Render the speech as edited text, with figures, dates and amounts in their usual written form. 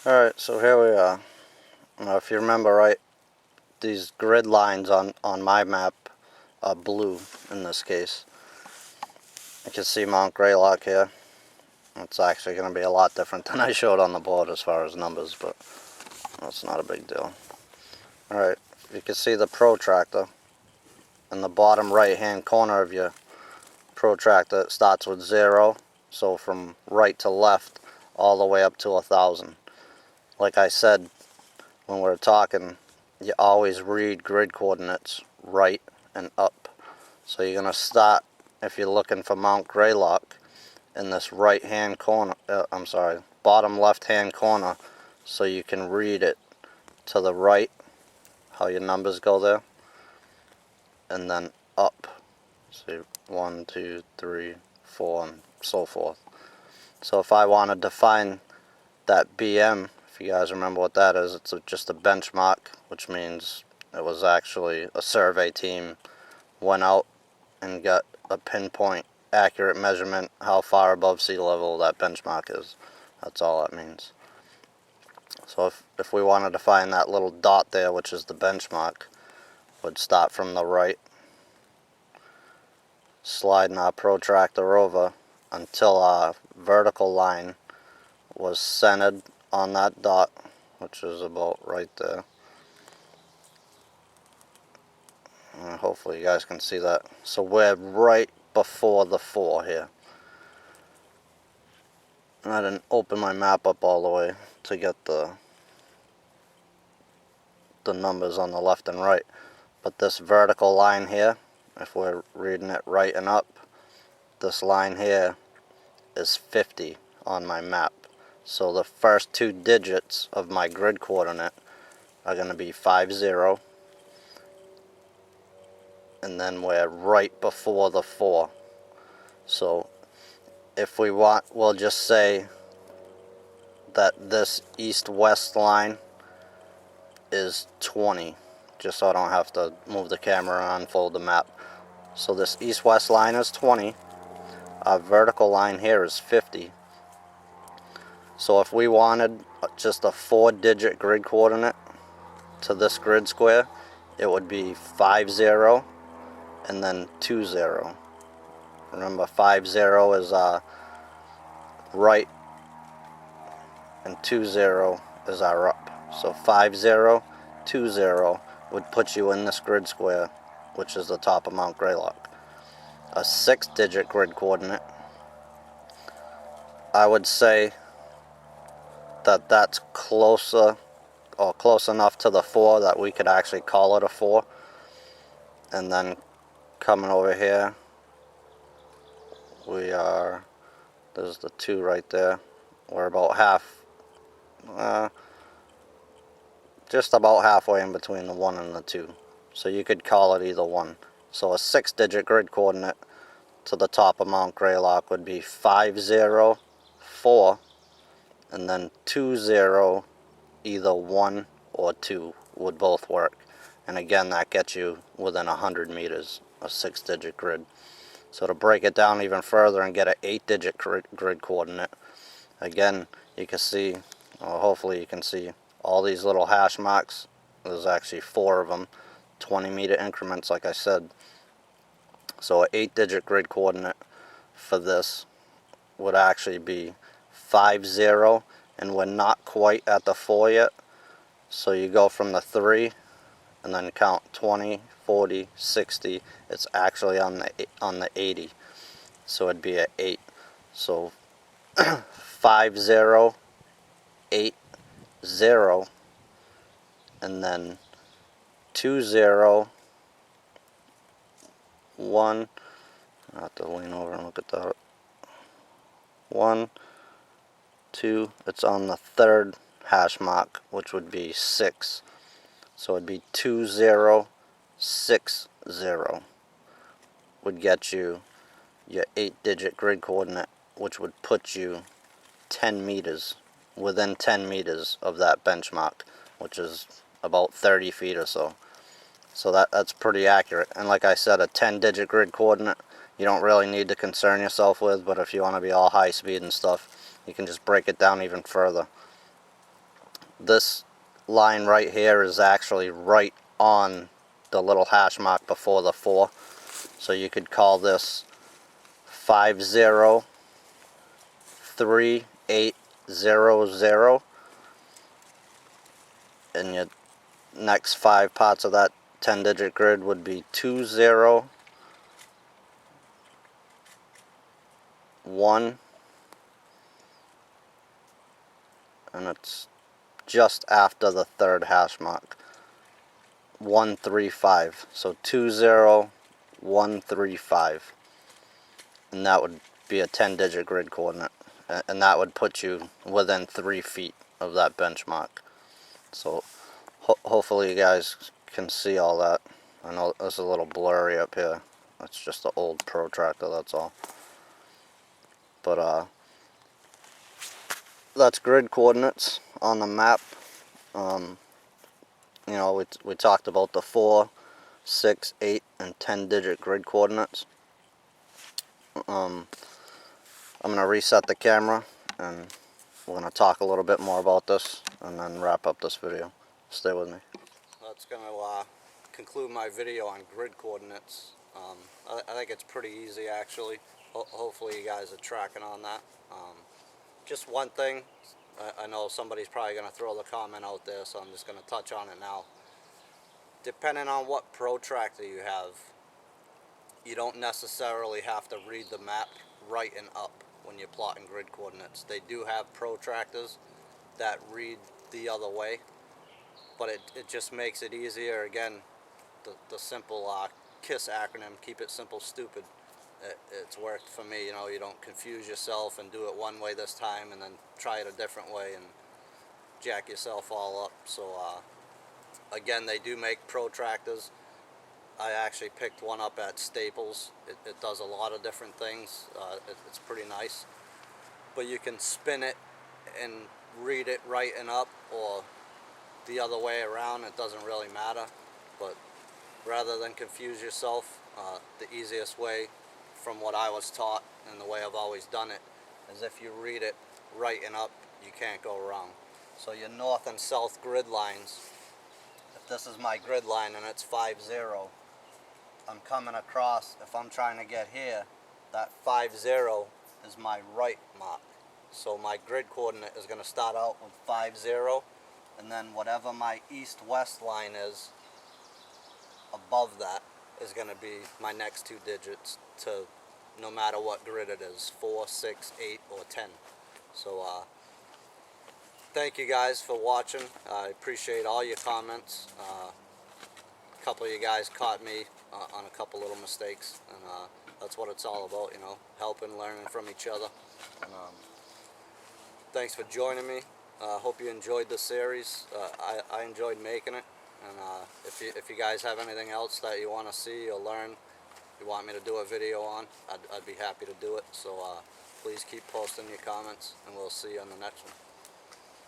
Alright, so here we are. Now, if you remember right, these grid lines on my map are blue in this case. You can see Mount Greylock here. It's actually going to be a lot different than I showed on the board as far as numbers, but that's not a big deal. Alright, you can see the protractor in the bottom right hand corner of your protractor. It starts with 0, so from right to left all the way up to 1,000. Like I said when we were talking, you always read grid coordinates right and up. So you're going to start, if you're looking for Mount Greylock, in this right hand corner, bottom left hand corner, so you can read it to the right, how your numbers go there, and then up. So 1, 2, 3, 4, and so forth. So if I wanted to find that BM, if you guys remember what that is, it's just a benchmark, which means it was actually a survey team went out and got a pinpoint accurate measurement how far above sea level that benchmark is. That's all that means. So if we wanted to find that little dot there, which is the benchmark, would start from the right, sliding our protractor over until our vertical line was centered on that dot, which is about right there. And hopefully you guys can see that. So we're right before the 4 here. And I didn't open my map up all the way to get the numbers on the left and right. But this vertical line here, if we're reading it right and up, this line here is 50 on my map. So the first 2 digits of my grid coordinate are going to be 50, and then we're right before the 4. So if we want, we'll just say that this east-west line is 20, just so I don't have to move the camera and unfold the map. So this east-west line is 20. Our vertical line here is 50. So if we wanted just a 4-digit grid coordinate to this grid square, it would be 50 and then 20. Remember, 50 is our right and 20 is our up. So 50, 20 would put you in this grid square, which is the top of Mount Greylock. A 6-digit grid coordinate, I would say that that's closer, or close enough to the 4 that we could actually call it a 4. And then coming over here, there's the 2 right there. We're about just about halfway in between the 1 and the 2. So you could call it either one. So a 6-digit grid coordinate to the top of Mount Greylock would be 50, 4, and then 20, either 1 or 2 would both work. And again, that gets you within 100 meters, a 6-digit grid. So to break it down even further and get an 8-digit grid coordinate, again, you can see, or hopefully you can see, all these little hash marks. There's actually 4 of them, 20-meter increments, like I said. So an 8-digit grid coordinate for this would actually be 50, and we're not quite at the 4 yet. So you go from the 3 and then count 20, 40, 60. It's actually on the 80. So it'd be an 8. So 50, 8, 0, and then 20, 1. I have to lean over and look at that. 1, 2. It's on the 3rd hash mark, which would be 6. So it'd be 20, 6, 0 would get you your 8-digit grid coordinate, which would put you 10 meters, within 10 meters of that benchmark, which is about 30 feet or so. So that's pretty accurate. And like I said, a 10-digit grid coordinate you don't really need to concern yourself with, but if you want to be all high speed and stuff, you can just break it down even further. this line right here is actually right on the little hash mark before the 4. So you could call this 503800, and your next 5 parts of that 10-digit grid would be 201, and it's just after the 3rd hash mark, 135. So 20135, and that would be a 10-digit grid coordinate, and that would put you within 3 feet of that benchmark. So hopefully you guys can see all that. I know it's a little blurry up here. It's just an old protractor, that's all. But that's grid coordinates on the map. You know, we talked about the 4, 6, 8, and 10-digit grid coordinates. I'm going to reset the camera, and we're going to talk a little bit more about this, and then wrap up this video. Stay with me. That's going to conclude my video on grid coordinates. I think it's pretty easy, actually. Hopefully you guys are tracking on that. Just one thing, I know somebody's probably going to throw the comment out there, so I'm just going to touch on it now. Depending on what protractor you have, you don't necessarily have to read the map right and up when you're plotting grid coordinates. They do have protractors that read the other way, but it just makes it easier. Again, the simple KISS acronym, keep it simple, stupid. It's worked for me. You know, you don't confuse yourself and do it one way this time and then try it a different way and jack yourself all up. So again, they do make protractors. I actually picked one up at Staples. It does a lot of different things. It's pretty nice. But you can spin it and read it right and up, or the other way around. It doesn't really matter. But rather than confuse yourself, the easiest way, from what I was taught and the way I've always done it, is if you read it right and up, you can't go wrong. So your north and south grid lines, if this is my grid line and it's 50, I'm coming across, if I'm trying to get here, that 50 is my right mark. So my grid coordinate is going to start out with 50, and then whatever my east-west line is above that is going to be my next 2 digits, to no matter what grid it is, 4, 6, 8, or 10. So thank you guys for watching. I appreciate all your comments. A couple of you guys caught me on a couple little mistakes, and that's what it's all about, you know, helping, learning from each other. And thanks for joining me. Hope you enjoyed the series. I enjoyed making it. And if you guys have anything else that you want to see or learn, you want me to do a video on, I'd be happy to do it. So please keep posting your comments, and we'll see you on the next one.